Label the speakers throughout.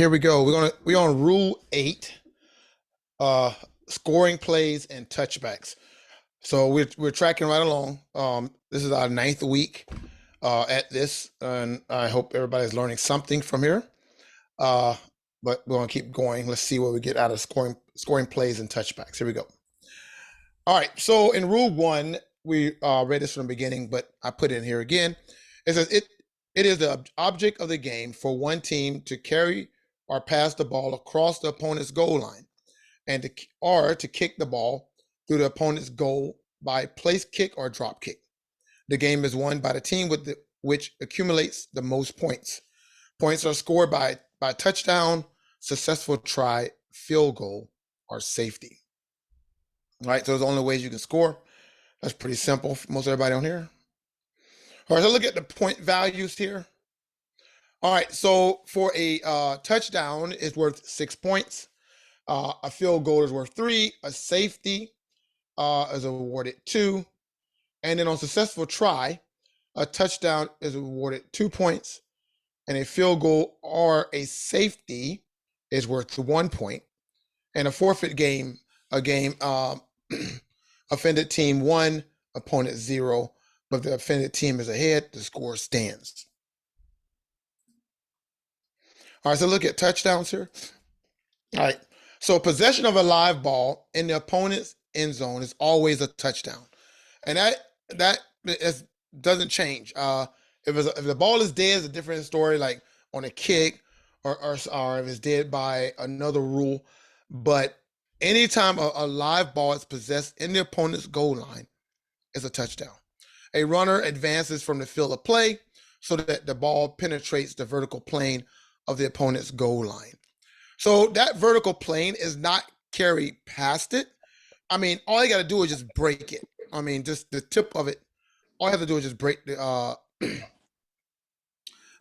Speaker 1: Here we go. We're on Rule 8, scoring plays and touchbacks. So we're tracking right along. This is our 9th week at this, and I hope everybody's learning something from here. Uh, but we're gonna keep going. Let's see what we get out of scoring plays and touchbacks. Here we go. All right. So in Rule 1, we read this from the beginning, but I put it in here again. It says it is the object of the game for one team to carry or pass the ball across the opponent's goal line, and to kick the ball through the opponent's goal by place kick or drop kick. The game is won by the team which accumulates the most points. Points are scored by touchdown, successful try, field goal, or safety. All right, so those are the only ways you can score. That's pretty simple for most everybody on here. All right, so look at the point values here. All right, so for a touchdown is worth 6 points. A field goal is worth 3. A safety is awarded 2. And then on successful try, a touchdown is awarded 2 points. And a field goal or a safety is worth 1 point. And a forfeit game, offended team 1, opponent 0. But if the offended team is ahead, the score stands. All right, so look at touchdowns here. All right, so possession of a live ball in the opponent's end zone is always a touchdown, and that doesn't change. If the ball is dead, it's a different story, like on a kick or if it's dead by another rule. But anytime a live ball is possessed in the opponent's goal line, it's a touchdown. A runner advances from the field of play so that the ball penetrates the vertical plane of the opponent's goal line. So that vertical plane is not carried past it. I mean, all you got to do is just break it. I mean, just the tip of it. All you have to do is just break the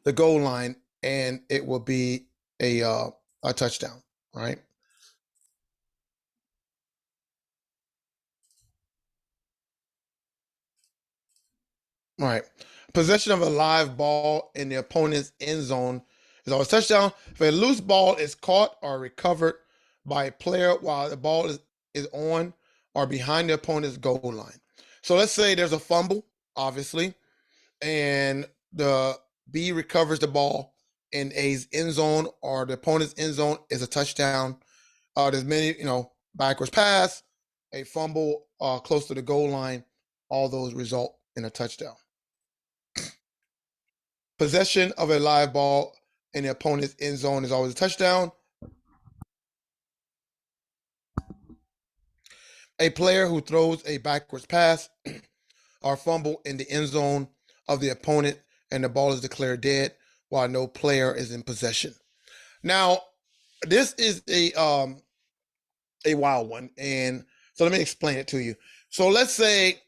Speaker 1: the goal line, and it will be a touchdown. All right. All right. Possession of a live ball in the opponent's end zone is always touchdown. If a loose ball is caught or recovered by a player while the ball is on or behind the opponent's goal line. So let's say there's a fumble, obviously, and the B recovers the ball in A's end zone or the opponent's end zone is a touchdown. There's many, backwards pass, a fumble close to the goal line. All those result in a touchdown. Possession of a live ball in the opponent's end zone is always a touchdown. A player who throws a backwards pass or fumble in the end zone of the opponent and the ball is declared dead while no player is in possession. Now, this is a wild one, and so let me explain it to you. So let's say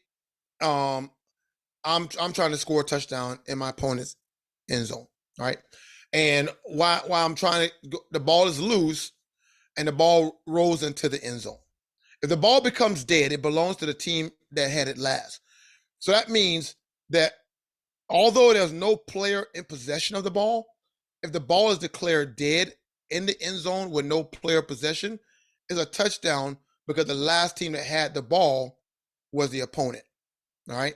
Speaker 1: I'm trying to score a touchdown in my opponent's end zone, right? And while I'm trying to, the ball is loose, and the ball rolls into the end zone. If the ball becomes dead, it belongs to the team that had it last. So that means that although there's no player in possession of the ball, if the ball is declared dead in the end zone with no player possession, is a touchdown because the last team that had the ball was the opponent. All right.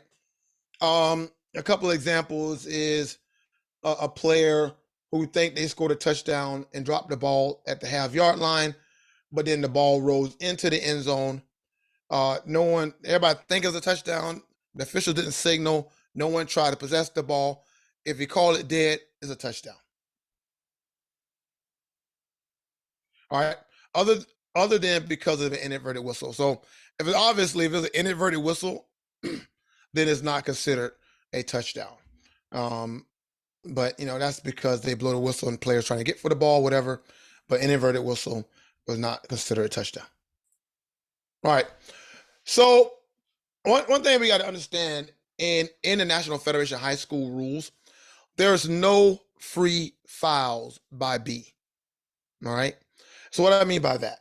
Speaker 1: A couple of examples is a player who think they scored a touchdown and dropped the ball at the half-yard line, but then the ball rolls into the end zone. Everybody think it's a touchdown. The official didn't signal. No one tried to possess the ball. If you call it dead, it's a touchdown. All right. Other than because of an inadvertent whistle. So if it's an inadvertent whistle, then it's not considered a touchdown. But that's because they blow the whistle and players trying to get for the ball, whatever. But inadvertent whistle was not considered a touchdown. All right. So one thing we got to understand in the National Federation of High School rules, there's no free fouls by B. All right. So what do I mean by that?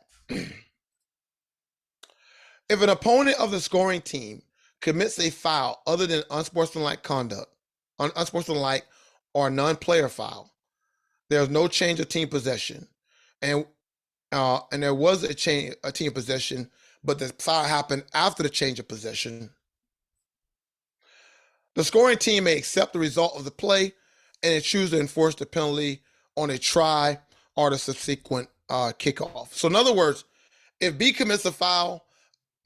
Speaker 1: If an opponent of the scoring team commits a foul other than unsportsmanlike conduct, unsportsmanlike or non-player foul, There's no change of team possession, and there was a change a team possession, but the foul happened after the change of possession. The scoring team may accept the result of the play and choose to enforce the penalty on a try or the subsequent kickoff. So, in other words, if B commits a foul,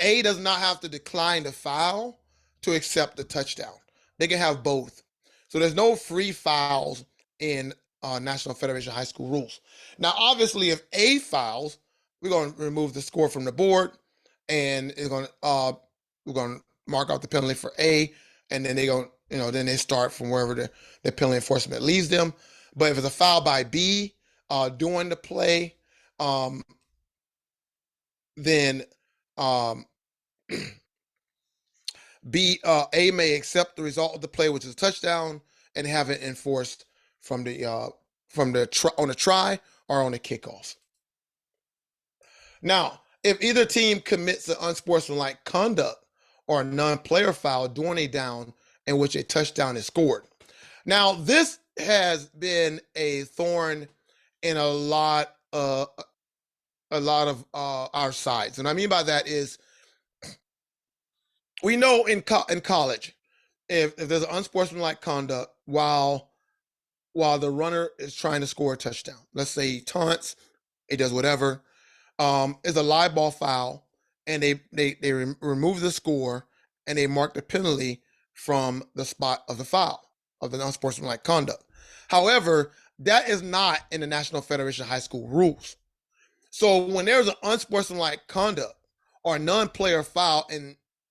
Speaker 1: A does not have to decline the foul to accept the touchdown. They can have both. So there's no free fouls in National Federation of High School rules. Now, obviously, if A fouls, we're going to remove the score from the board, and we're going to mark out the penalty for A, and then then they start from wherever the penalty enforcement leaves them. But if it's a foul by B during the play, then um, A may accept the result of the play, which is a touchdown, and have it enforced from the on a try or on a kickoff. Now, if either team commits an unsportsmanlike conduct or a non-player foul during a down in which a touchdown is scored. Now, this has been a thorn in a lot of our sides, and I mean by that is we know in college, if there's an unsportsmanlike conduct while the runner is trying to score a touchdown, let's say he taunts, he does whatever, is a live ball foul, and they remove the score and they mark the penalty from the spot of the foul of the unsportsmanlike conduct. However, that is not in the National Federation of High School rules. So when there's an unsportsmanlike conduct or a non-player foul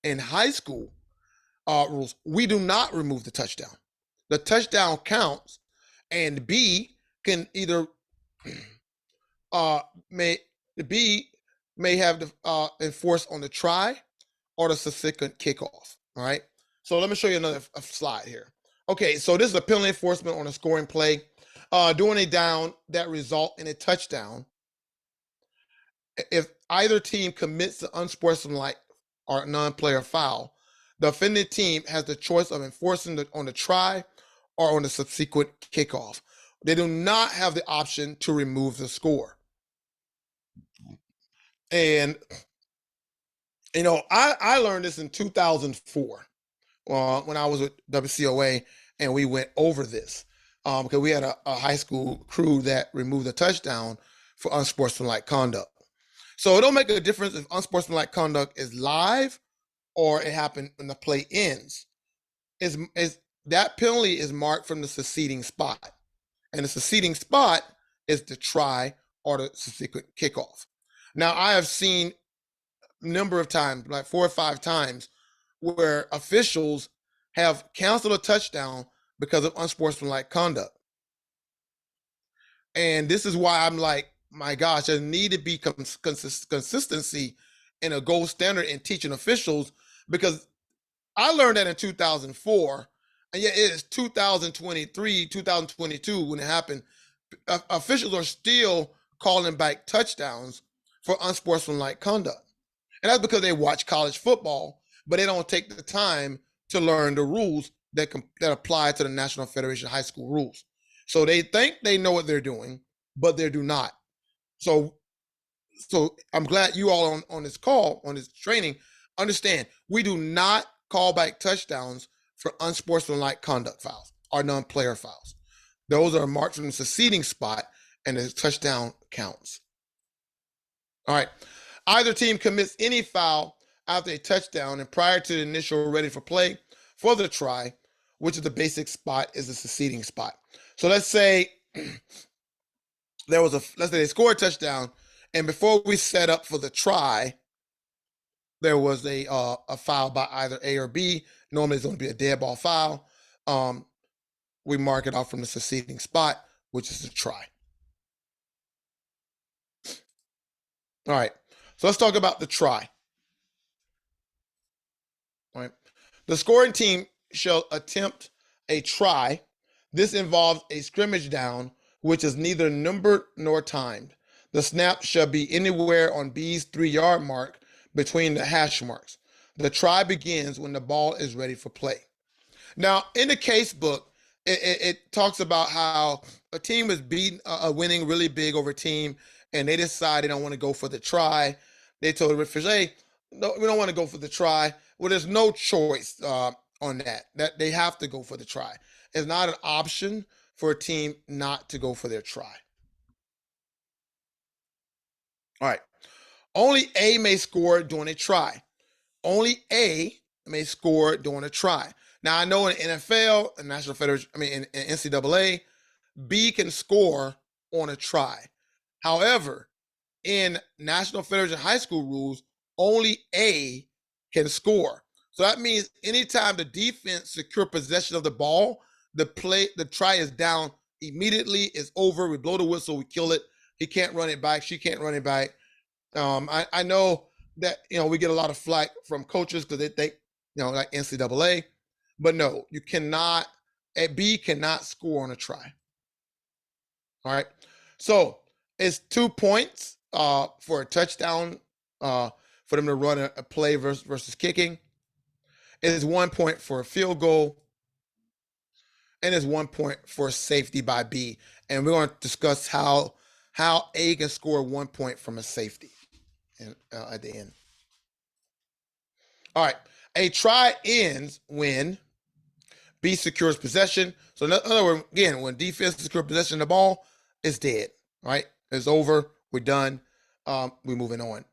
Speaker 1: in high school rules, we do not remove the touchdown. The touchdown counts, and B can either may the B may have the enforce on the try or the subsequent kickoff. All right. So let me show you another slide here. Okay, so this is a penalty enforcement on a scoring play. During a down that result in a touchdown, if either team commits an unsportsmanlike or non-player foul, the offending team has the choice of enforcing on the try or on the subsequent kickoff. They do not have the option to remove the score. And I learned this in 2004 when I was with WCOA, and we went over this because we had a high school crew that removed a touchdown for unsportsmanlike conduct. So it don't make a difference if unsportsmanlike conduct is live or it happened when the play ends. Is that penalty is marked from the succeeding spot, and the succeeding spot is the try or the subsequent kickoff. Now, I have seen a number of times, like 4 or 5 times, where officials have canceled a touchdown because of unsportsmanlike conduct. And this is why I'm like, my gosh, there need to be consistency and a gold standard in teaching officials, because I learned that in 2004, and yet it is 2023, 2022 when it happened. Officials are still calling back touchdowns for unsportsmanlike conduct. And that's because they watch college football, but they don't take the time to learn the rules that apply to the National Federation of High School rules. So they think they know what they're doing, but they do not. So I'm glad you all on this call, on this training, understand we do not call back touchdowns for unsportsmanlike conduct fouls or non-player fouls. Those are marked from the succeeding spot, and the touchdown counts. All right. Either team commits any foul after a touchdown and prior to the initial ready for play for the try, which is the basic spot, is the succeeding spot. So let's say they scored a touchdown, and before we set up for the try, there was a foul by either A or B. Normally it's going to be a dead ball foul. We mark it off from the succeeding spot, which is the try. All right. So let's talk about the try. All right. The scoring team shall attempt a try. This involves a scrimmage down, which is neither numbered nor timed. The snap shall be anywhere on B's 3-yard mark between the hash marks. The try begins when the ball is ready for play. Now, in the case book, it talks about how a team is beating, winning really big over a team, and they decide they don't want to go for the try. They told the referee, "Hey, no, we don't want to go for the try." Well, there's no choice on that. That they have to go for the try. It's not an option for a team not to go for their try. All right. Only A may score during a try. Only A may score during a try. Now I know in NFL, in National Federation, I mean in NCAA, B can score on a try. However, in National Federation High School rules, only A can score. So that means anytime the defense secure possession of the ball, the try is down immediately. It's over. We blow the whistle. We kill it. He can't run it back. She can't run it back. I know that we get a lot of flack from coaches because they think like NCAA, but no, you cannot. A B cannot score on a try. All right, so it's 2 points for a touchdown for them to run a play versus kicking. It is 1 point for a field goal, and it's 1 point for safety by B. And we're going to discuss how A can score 1 point from a safety at the end. All right, a try ends when B secures possession. So in other words, again, when defense secures possession of the ball, it's dead. Right? It's over. We're done. We're moving on.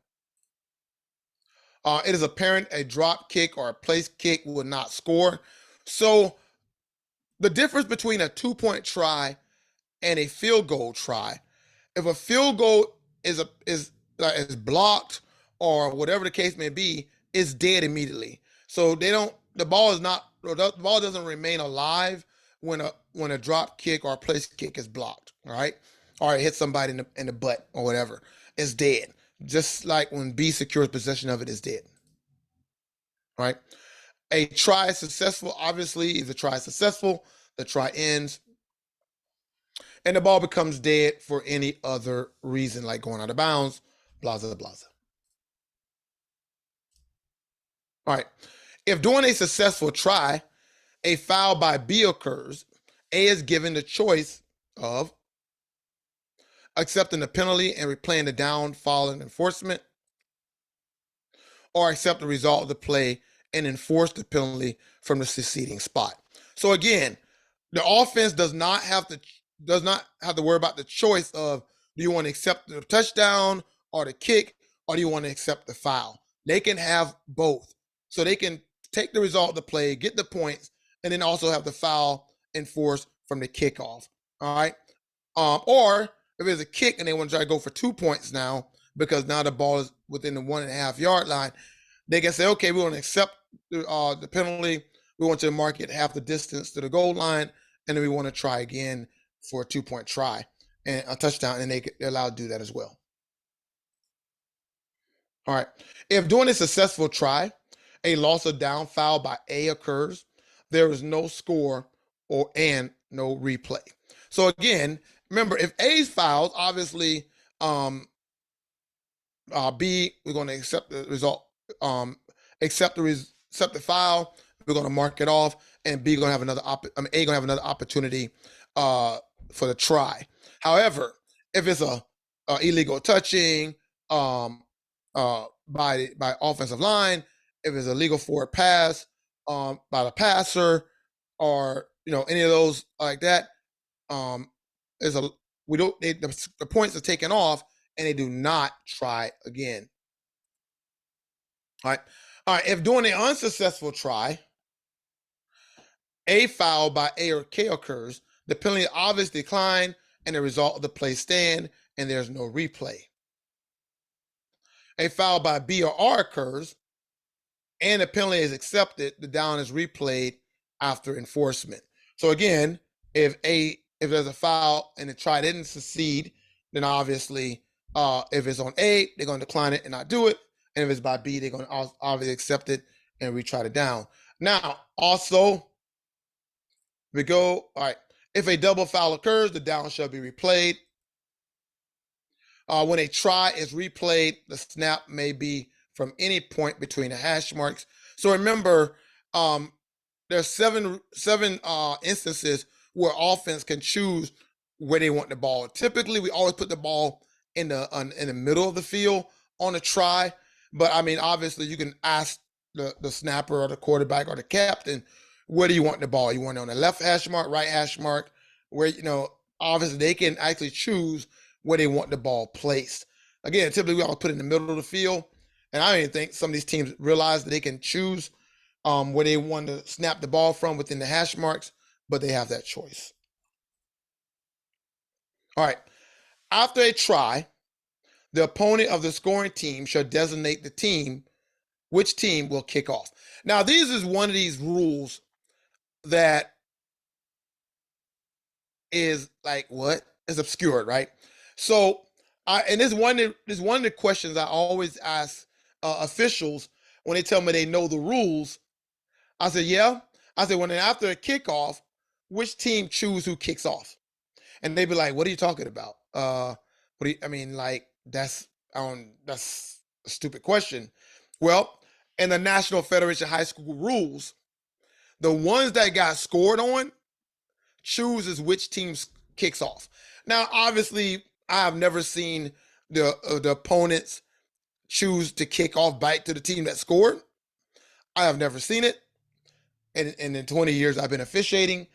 Speaker 1: It is apparent a drop kick or a place kick will not score. So the difference between a 2-point try and a field goal try, if a field goal is blocked or whatever the case may be, it's dead immediately. So the ball doesn't remain alive when a drop kick or a place kick is blocked, all right? Or it hits somebody in the butt or whatever. It's dead. Just like when B secures possession of it, it's dead. All right? A try successful, obviously, is a try successful. The try ends. And the ball becomes dead for any other reason, like going out of bounds, blah, blah, blah. All right. If during a successful try, a foul by B occurs, A is given the choice of accepting the penalty and replaying the down, foul, and enforcement, or accept the result of the play and enforce the penalty from the succeeding spot. So again, the offense does not have to worry about the choice of, do you want to accept the touchdown or the kick, or do you want to accept the foul? They can have both. So they can take the result of the play, get the points, and then also have the foul enforced from the kickoff. All right. Or if it's a kick and they want to try to go for 2 points now, because now the ball is within the 1.5 yard line, they can say, okay, we want to accept the penalty. We want to mark it half the distance to the goal line, and then we want to try again for a 2-point try and a touchdown, and they're allowed to do that as well. All right. If during a successful try, a loss of down foul by A occurs, there is no score and no replay. So again, remember, if A's fouls, obviously, B, we're going to accept the result, accept the foul. We're going to mark it off, and B going to have another. A going to have another opportunity for the try. However, if it's a illegal touching by offensive line, if it's a legal forward pass by the passer, or any of those like that, the points are taken off, and they do not try again. All right. If during an unsuccessful try, a foul by A or K occurs, the penalty obviously declined, and the result of the play stand, and there's no replay. A foul by B or R occurs, and the penalty is accepted, the down is replayed after enforcement. So again, if there's a foul and the try didn't succeed, then obviously, if it's on A, they're going to decline it and not do it. And if it's by B, they're going to obviously accept it and retry it down. Now, also, we go, all right, if a double foul occurs, the down shall be replayed. When a try is replayed, the snap may be from any point between the hash marks. So remember, there's seven instances where offense can choose where they want the ball. Typically, we always put the ball in the middle of the field on a try. But I mean, obviously, you can ask the snapper or the quarterback or the captain, where do you want the ball? You want it on the left hash mark, right hash mark? Where obviously they can actually choose where they want the ball placed. Again, typically we always put it in the middle of the field, and I don't even think some of these teams realize that they can choose where they want to snap the ball from within the hash marks, but they have that choice. All right. After a try, the opponent of the scoring team shall designate the team, which team will kick off. Now, this is one of these rules that is like what is obscured, right? So, and this is one of the questions I always ask officials when they tell me they know the rules. I said, yeah. I said, when after a kickoff, which team choose who kicks off? And they'd be like, "What are you talking about? What do you, I mean, like that's a stupid question." Well, in the National Federation of High School rules, the ones that got scored on chooses which team kicks off. Now, obviously, I have never seen the opponents choose to kick off back to the team that scored. I have never seen it, and in 20 years I've been officiating.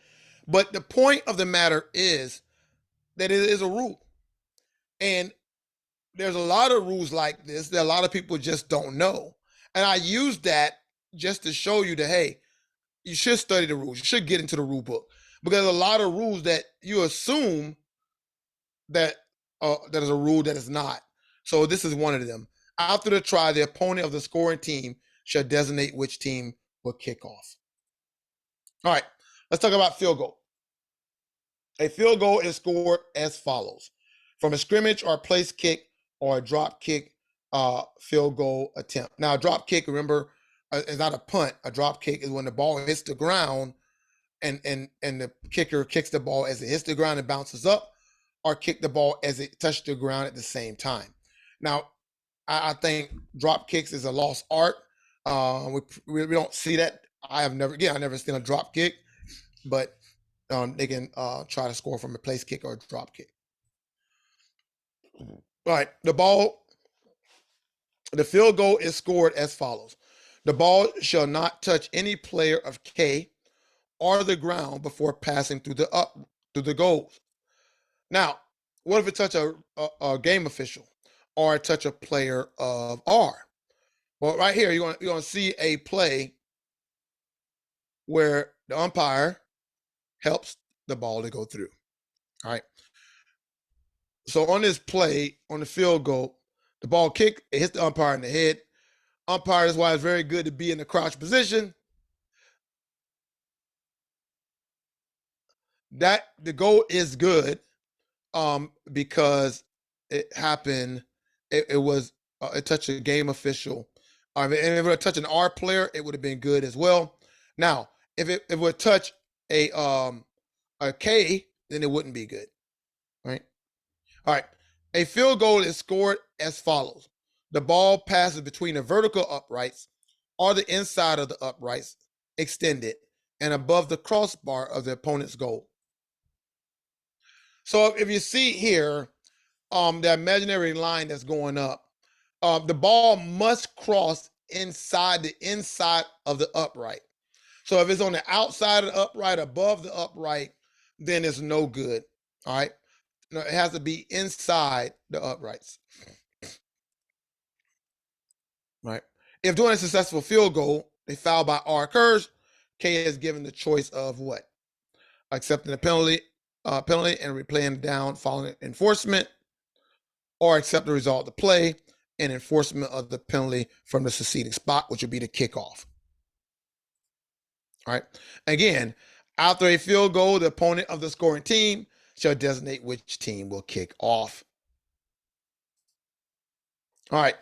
Speaker 1: But the point of the matter is that it is a rule, and there's a lot of rules like this that a lot of people just don't know. And I use that just to show you that, hey, you should study the rules. You should get into the rule book because there's a lot of rules that you assume that that is a rule that is not. So this is one of them. After the try, the opponent of the scoring team shall designate which team will kick off. All right, let's talk about field goal. A field goal is scored as follows: from a scrimmage or a place kick or a drop kick field goal attempt. Now, a drop kick, remember, is not a punt. A drop kick is when the ball hits the ground and the kicker kicks the ball as it hits the ground and bounces up, or kick the ball as it touched the ground at the same time. Now, I think drop kicks is a lost art. We don't see that. I've never seen a drop kick, but they can try to score from a place kick or a drop kick. All right, the field goal is scored as follows: the ball shall not touch any player of K or the ground before passing through the goals. Now, what if it touch a game official or touch a player of R? Well, right here you're going to see a play where the umpire helps the ball to go through. All right. So on this play, on the field goal, the ball kick, it hits the umpire in the head. Umpire is why it's very good to be in the crouch position. That the goal is good because it happened. It was it touched a game official. And if it would touch an R player, it would have been good as well. Now, if it would touch a K, then it wouldn't be good. Right. All right. A field goal is scored as follows: the ball passes between the vertical uprights or the inside of the uprights extended and above the crossbar of the opponent's goal. So if you see here, the imaginary line that's going up, the ball must cross inside the inside of the upright. So if it's on the outside of the upright, above the upright, then it's no good. All right. No, it has to be inside the uprights. Right. If doing a successful field goal, a foul by R occurs, K is given the choice of what? Accepting the penalty and replaying down following enforcement, or accept the result of the play and enforcement of the penalty from the succeeding spot, which would be the kickoff. All right. Again, after a field goal, the opponent of the scoring team shall designate which team will kick off. All right.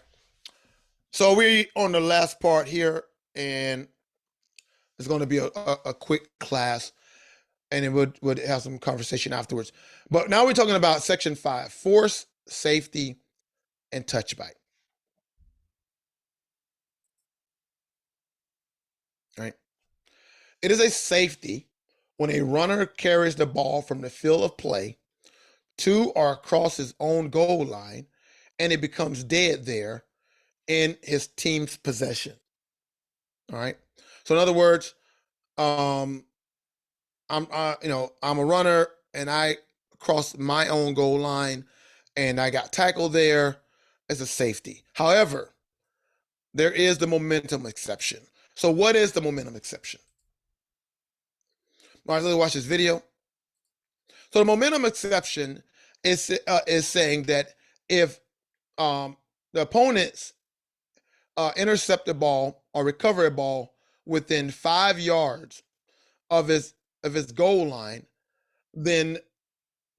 Speaker 1: So we on the last part here, and it's going to be a quick class, and then we'll have some conversation afterwards. But now we're talking about Section 5, force, safety, and touchback. Right. It is a safety when a runner carries the ball from the field of play 2 are across his own goal line, and it becomes dead there in his team's possession. All right. So in other words, um, I'm a runner and I crossed my own goal line and I got tackled there as a safety. However, there is the momentum exception. So what is the momentum exception? All right, let's watch this video. So the momentum exception is saying that if the opponents intercept the ball or recover a ball within 5 yards of his goal line, then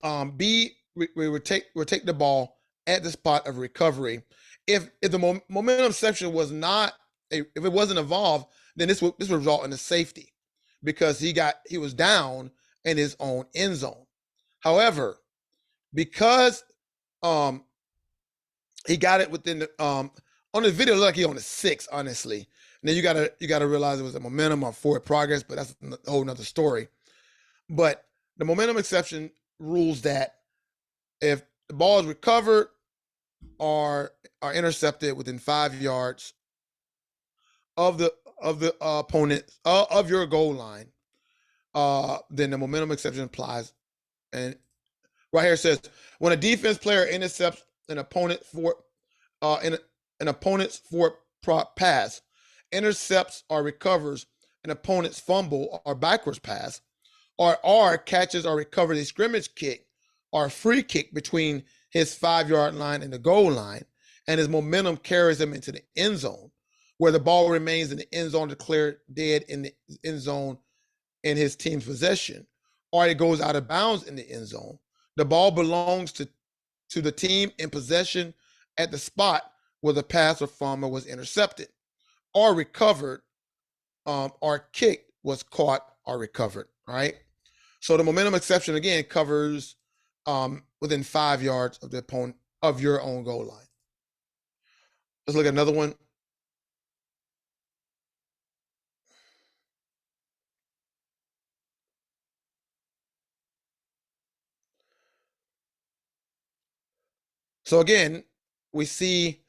Speaker 1: we would take the ball at the spot of recovery. If the momentum exception was not if it wasn't involved, then this would result in a safety because he was down in his own end zone. However, because um he got it within the on the video, look like he on the 6, honestly. And then you gotta realize it was a momentum or forward progress, but that's a whole nother story. But the momentum exception rules that if the ball is recovered or are intercepted within 5 yards of the opponent of your goal line, then the momentum exception applies. And right here it says when a defense player intercepts an opponent for in an opponent's forward pass, intercepts or recovers an opponent's fumble or backwards pass, or catches or recovers a scrimmage kick or a free kick between his 5 yard line and the goal line, and his momentum carries him into the end zone, where the ball remains in the end zone declared dead in the end zone in his team's possession, or it goes out of bounds in the end zone. The ball belongs to the team in possession at the spot where the pass or fumble was intercepted, or recovered, or kicked was caught or recovered. Right. So the momentum exception again covers within 5 yards of the opponent of your own goal line. Let's look at another one. So again, we see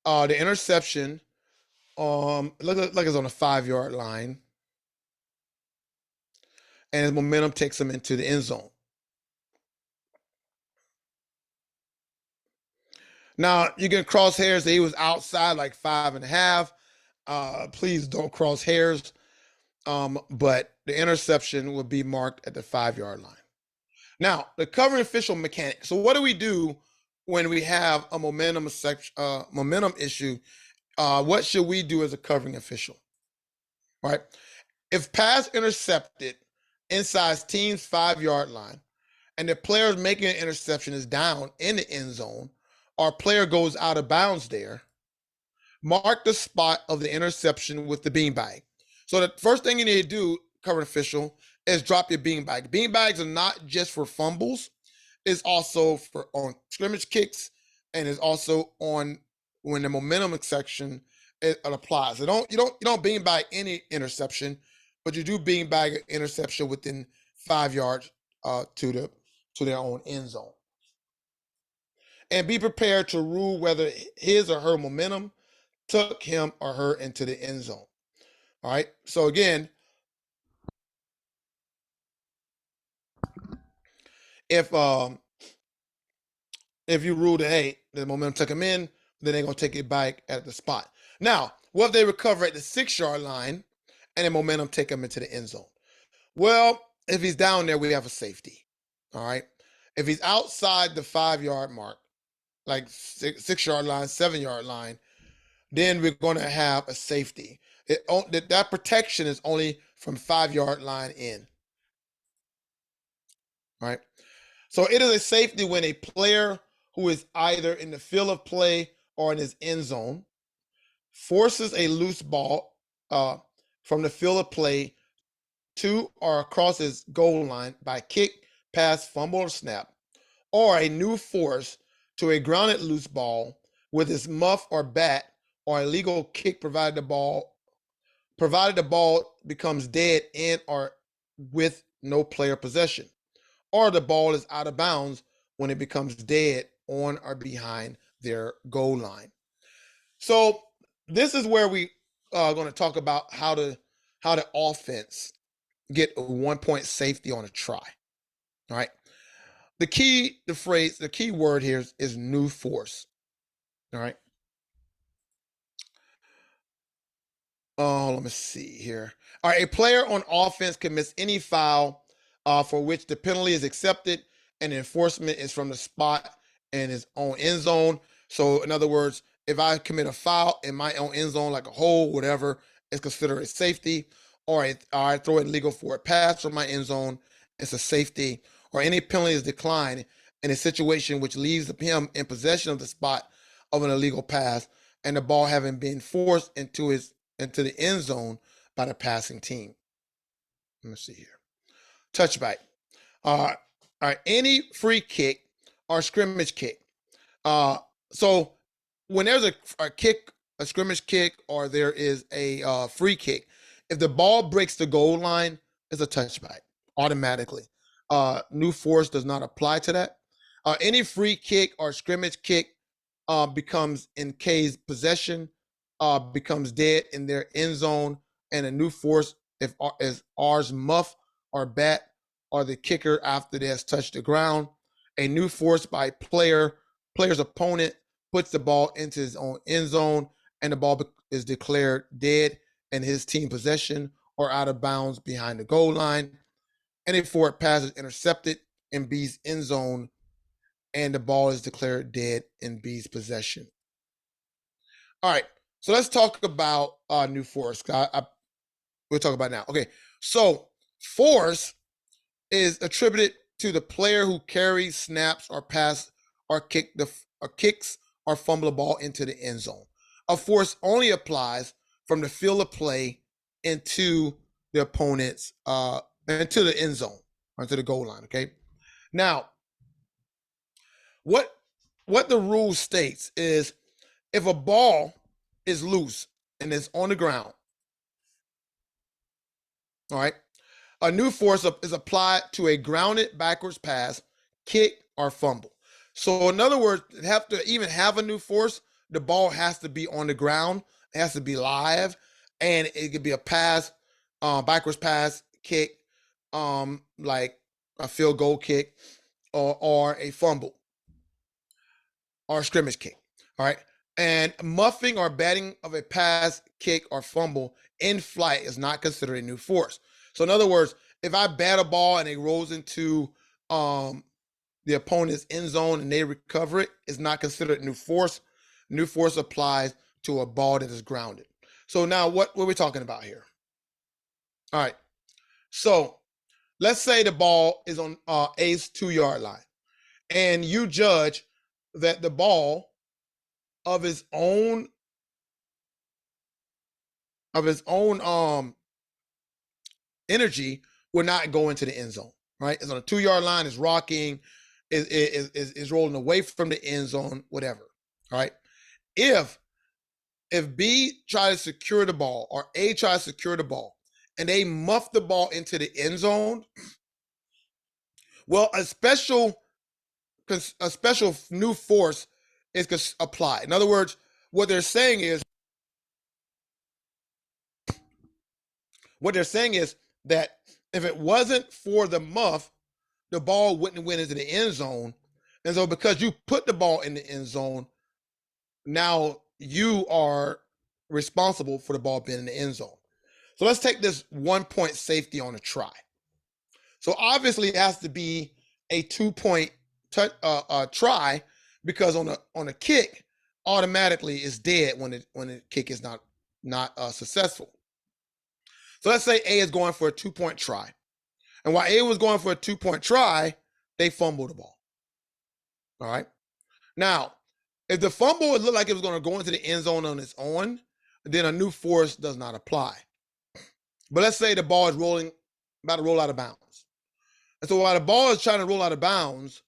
Speaker 1: the interception. Look like it's on a 5 yard line, and his momentum takes him into the end zone. Now you can cross hairs that he was outside like 5.5. Please don't cross hairs. But the interception would be marked at the 5 yard line. Now, the covering official mechanic. So, what do we do when we have a momentum issue? What should we do as a covering official? Right? If pass intercepted inside team's 5 yard line, and the player making an interception is down in the end zone, or player goes out of bounds there, mark the spot of the interception with the beanbag. So the first thing you need to do, current official, is drop your beanbag. Beanbags are not just for fumbles; it's also for on scrimmage kicks, and it's also on when the momentum section it applies. So you don't beanbag any interception, but you do beanbag an interception within 5 yards to their own end zone. And be prepared to rule whether his or her momentum took him or her into the end zone. All right. So again, if um if you rule that hey, the momentum took him in, then they're gonna take it back at the spot. Now, what if they recover at the 6 yard line and the momentum take him into the end zone? Well, if he's down there, we have a safety. All right. If he's outside the 5 yard mark, like 6 yard line, 7 yard line, then we're going to have a safety. That protection is only from 5 yard line in. Right. So it is a safety when a player who is either in the field of play or in his end zone forces a loose ball from the field of play to or across his goal line by kick, pass, fumble, or snap, or a new force to a grounded loose ball with his muff or bat, or a legal kick provided the ball becomes dead in or with no player possession, or the ball is out of bounds when it becomes dead on or behind their goal line. So this is where we are going to talk about how the offense get a 1 point safety on a try. All right. The key word here is new force. All right. Oh, let me see here. All right, a player on offense commits any foul for which the penalty is accepted and enforcement is from the spot in his own end zone. So, in other words, if I commit a foul in my own end zone, like a hole, whatever, it's considered a safety. Or I throw an illegal forward pass from my end zone, it's a safety. Or any penalty is declined in a situation which leaves him in possession of the spot of an illegal pass and the ball having been forced into the end zone by the passing team. Let me see here. Touchback. All right. Any free kick or scrimmage kick. So when there's a kick, a scrimmage kick, or there is a free kick, if the ball breaks the goal line, it's a touchback automatically. New force does not apply to that. Any free kick or scrimmage kick becomes in K's possession, becomes dead in their end zone, and a new force if is R's muff or bat or the kicker after they has touched the ground. A new force by player's opponent puts the ball into his own end zone, and the ball is declared dead in his team possession or out of bounds behind the goal line. Any forward pass is intercepted in B's end zone, and the ball is declared dead in B's possession. All right, so let's talk about new force. We'll talk about now. Okay, so force is attributed to the player who carries, snaps, or pass, or kicks or fumble the ball into the end zone. A force only applies from the field of play into the opponent's into the end zone or into the goal line. Okay, now what the rule states is if a ball is loose and it's on the ground, all right, a new force is applied to a grounded backwards pass, kick, or fumble. So, in other words, have to even have a new force, the ball has to be on the ground, it has to be live, and it could be a pass, backwards pass, kick, like a field goal kick, or a fumble, or a scrimmage kick. All right. And muffing or batting of a pass, kick, or fumble in flight is not considered a new force. So, in other words, if I bat a ball and it rolls into the opponent's end zone and they recover it, it's not considered new force. New force applies to a ball that is grounded. So now what are we talking about here? All right. So let's say the ball is on A's 2-yard line, and you judge that the ball of his own energy will not go into the end zone. Right? It's on a 2-yard line, it's rocking, is rolling away from the end zone, whatever. All right. If B tries to secure the ball or A tries to secure the ball and they muff the ball into the end zone, well, a special new force is applied. In other words, what they're saying is that if it wasn't for the muff, the ball wouldn't went into the end zone. And so because you put the ball in the end zone, now you are responsible for the ball being in the end zone. So let's take this 1 point safety on a try. So obviously it has to be a 2-point try because on a kick, automatically it's dead when the kick is not successful. So let's say A is going for a 2-point try. And while A was going for a 2-point try, they fumbled the ball. All right. Now, if the fumble looked like it was going to go into the end zone on its own, then a new force does not apply. But let's say the ball is about to roll out of bounds. And so while the ball is trying to roll out of bounds,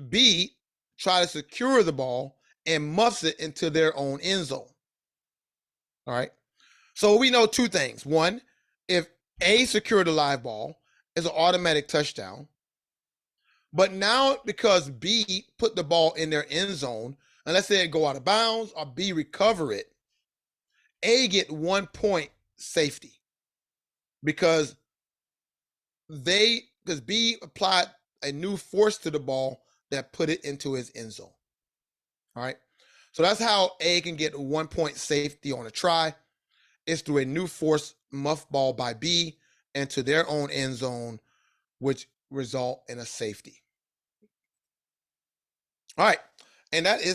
Speaker 1: B try to secure the ball and muffs it into their own end zone. All right. So we know two things. One, if A secured the live ball, it's an automatic touchdown. But now, because B put the ball in their end zone, and let's say it go out of bounds or B recover it, A get 1 point safety because B applied a new force to the ball that put it into his end zone. All right. So that's how A can get 1 point safety on a try. It's through a new force muff ball by B into their own end zone, which result in a safety. All right. And that is